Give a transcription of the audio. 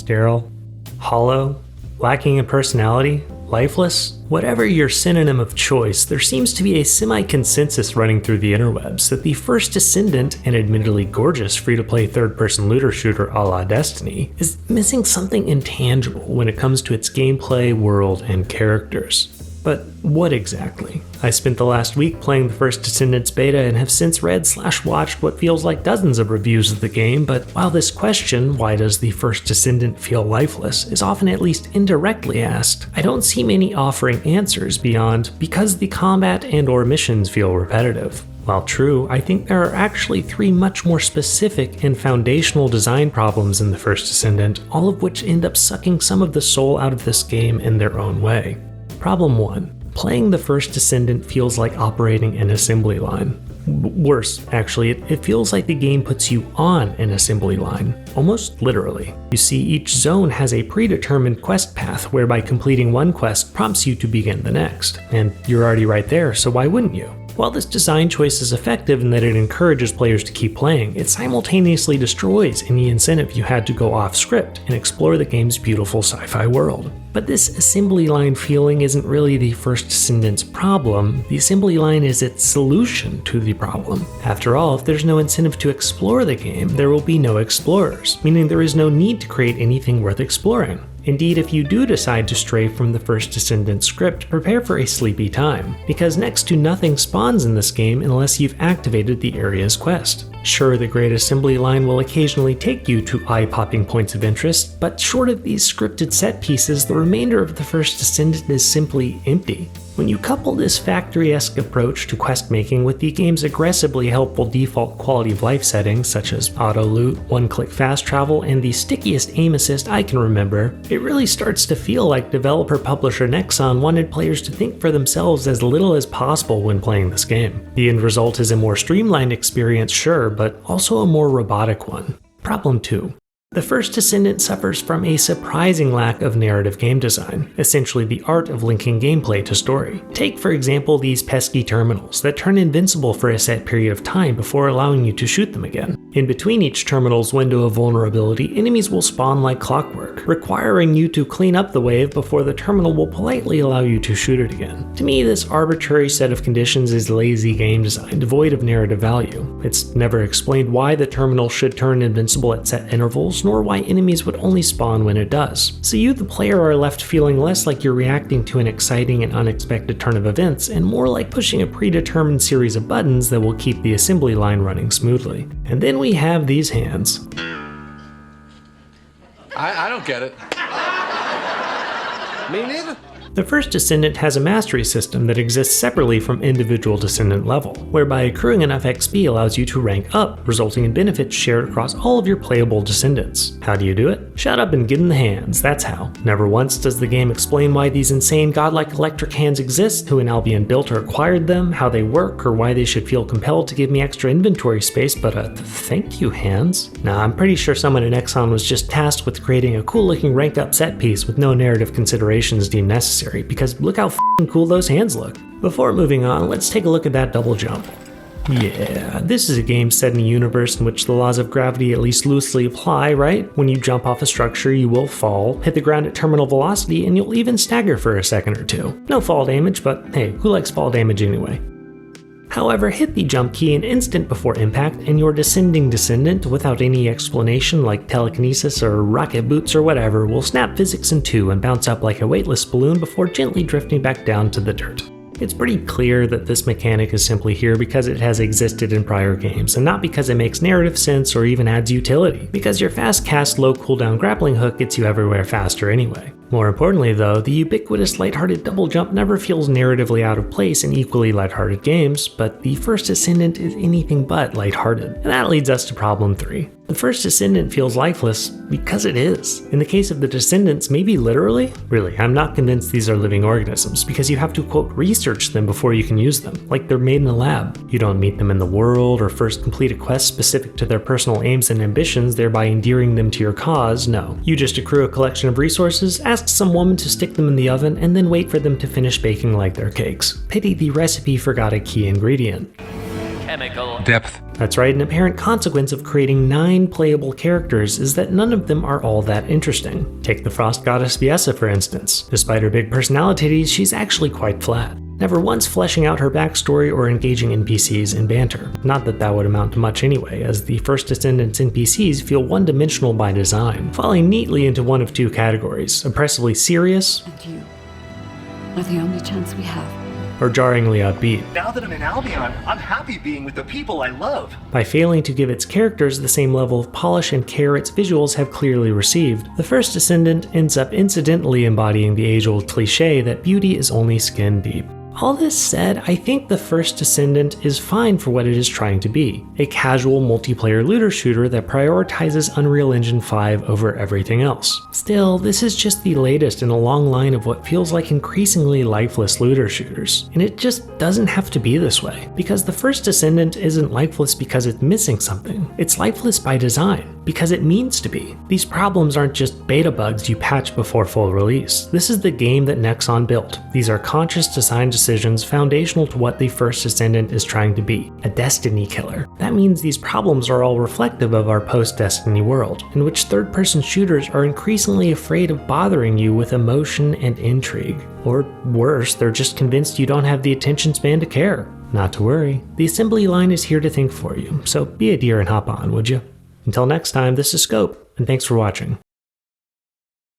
sterile, hollow, lacking in personality, lifeless? Whatever your synonym of choice, there seems to be a semi-consensus running through the interwebs that the First Descendant, an admittedly gorgeous free-to-play third-person looter shooter a la Destiny, is missing something intangible when it comes to its gameplay, world, and characters. But what exactly? I spent the last week playing the First Descendant's beta and have since read/watched what feels like dozens of reviews of the game, but while this question, why does the First Descendant feel lifeless, is often at least indirectly asked, I don't see many offering answers beyond because the combat and/or missions feel repetitive. While true, I think there are actually 3 much more specific and foundational design problems in the First Descendant, all of which end up sucking some of the soul out of this game in their own way. Problem 1. Playing the First Descendant feels like operating an assembly line. Worse, actually, it feels like the game puts you on an assembly line, almost literally. You see, each zone has a predetermined quest path whereby completing one quest prompts you to begin the next, and you're already right there, so why wouldn't you? While this design choice is effective in that it encourages players to keep playing, it simultaneously destroys any incentive you had to go off script and explore the game's beautiful sci-fi world. But this assembly line feeling isn't really the First Descendant's problem, the assembly line is its solution to the problem. After all, if there's no incentive to explore the game, there will be no explorers, meaning there is no need to create anything worth exploring. Indeed, if you do decide to stray from the First Descendant script, prepare for a sleepy time, because next to nothing spawns in this game unless you've activated the area's quest. Sure, the Great Assembly line will occasionally take you to eye-popping points of interest, but short of these scripted set pieces, the remainder of the First Descendant is simply empty. When you couple this factory-esque approach to quest making with the game's aggressively helpful default quality of life settings such as auto-loot, one-click fast travel, and the stickiest aim assist I can remember, it really starts to feel like developer-publisher Nexon wanted players to think for themselves as little as possible when playing this game. The end result is a more streamlined experience, sure, but also a more robotic one. Problem 2. The First Descendant suffers from a surprising lack of narrative game design, essentially the art of linking gameplay to story. Take, for example, these pesky terminals that turn invincible for a set period of time before allowing you to shoot them again. In between each terminal's window of vulnerability, enemies will spawn like clockwork, requiring you to clean up the wave before the terminal will politely allow you to shoot it again. To me, this arbitrary set of conditions is lazy game design, devoid of narrative value. It's never explained why the terminal should turn invincible at set intervals, nor why enemies would only spawn when it does. So you, the player, are left feeling less like you're reacting to an exciting and unexpected turn of events, and more like pushing a predetermined series of buttons that will keep the assembly line running smoothly. And then we have these hands. I don't get it. Me neither. The First Descendant has a mastery system that exists separately from individual Descendant level, whereby accruing enough XP allows you to rank up, resulting in benefits shared across all of your playable Descendants. How do you do it? Shut up and get in the hands, that's how. Never once does the game explain why these insane godlike electric hands exist, who an Albion built or acquired them, how they work, or why they should feel compelled to give me extra inventory space, but thank you, hands. Nah, I'm pretty sure someone in Exxon was just tasked with creating a cool looking rank up set piece with no narrative considerations deemed necessary, because look how f***ing cool those hands look. Before moving on, let's take a look at that double jump. Yeah, this is a game set in a universe in which the laws of gravity at least loosely apply, right? When you jump off a structure, you will fall, hit the ground at terminal velocity, and you'll even stagger for a second or two. No fall damage, but hey, who likes fall damage anyway? However, hit the jump key an instant before impact, and your descending Descendant, without any explanation like telekinesis or rocket boots or whatever, will snap physics in two and bounce up like a weightless balloon before gently drifting back down to the dirt. It's pretty clear that this mechanic is simply here because it has existed in prior games, and not because it makes narrative sense or even adds utility, because your fast cast low cooldown grappling hook gets you everywhere faster anyway. More importantly though, the ubiquitous lighthearted double jump never feels narratively out of place in equally lighthearted games, but the First Descendant is anything but lighthearted. And that leads us to problem 3. The First Descendant feels lifeless because it is. In the case of the Descendants, maybe literally? Really, I'm not convinced these are living organisms, because you have to, quote, research them before you can use them, like they're made in a lab. You don't meet them in the world or first complete a quest specific to their personal aims and ambitions, thereby endearing them to your cause, no. You just accrue a collection of resources, ask some woman to stick them in the oven, and then wait for them to finish baking like their cakes. Pity the recipe forgot a key ingredient. chemical depth. That's right, an apparent consequence of creating 9 playable characters is that none of them are all that interesting. Take the Frost Goddess Viessa, for instance. Despite her big personalities, she's actually quite flat, never once fleshing out her backstory or engaging NPCs in banter. Not that that would amount to much anyway, as the First Descendant's NPCs feel one-dimensional by design, falling neatly into one of 2 categories: oppressively serious, And you are the only chance we have. or jarringly upbeat. Now that I'm in Albion, I'm happy being with the people I love. By failing to give its characters the same level of polish and care its visuals have clearly received, the First Descendant ends up incidentally embodying the age-old cliché that beauty is only skin deep. All this said, I think the First Descendant is fine for what it is trying to be: a casual multiplayer looter shooter that prioritizes Unreal Engine 5 over everything else. Still, this is just the latest in a long line of what feels like increasingly lifeless looter shooters, and it just doesn't have to be this way, because the First Descendant isn't lifeless because it's missing something. It's lifeless by design, because it means to be. These problems aren't just beta bugs you patch before full release. This is the game that Nexon built. These are conscious design decisions foundational to what the First Descendant is trying to be: a destiny killer. That means these problems are all reflective of our post-Destiny world, in which third-person shooters are increasingly afraid of bothering you with emotion and intrigue. Or worse, they're just convinced you don't have the attention span to care. Not to worry, the assembly line is here to think for you, so be a dear and hop on, would you? Until next time, this is Scope, and thanks for watching.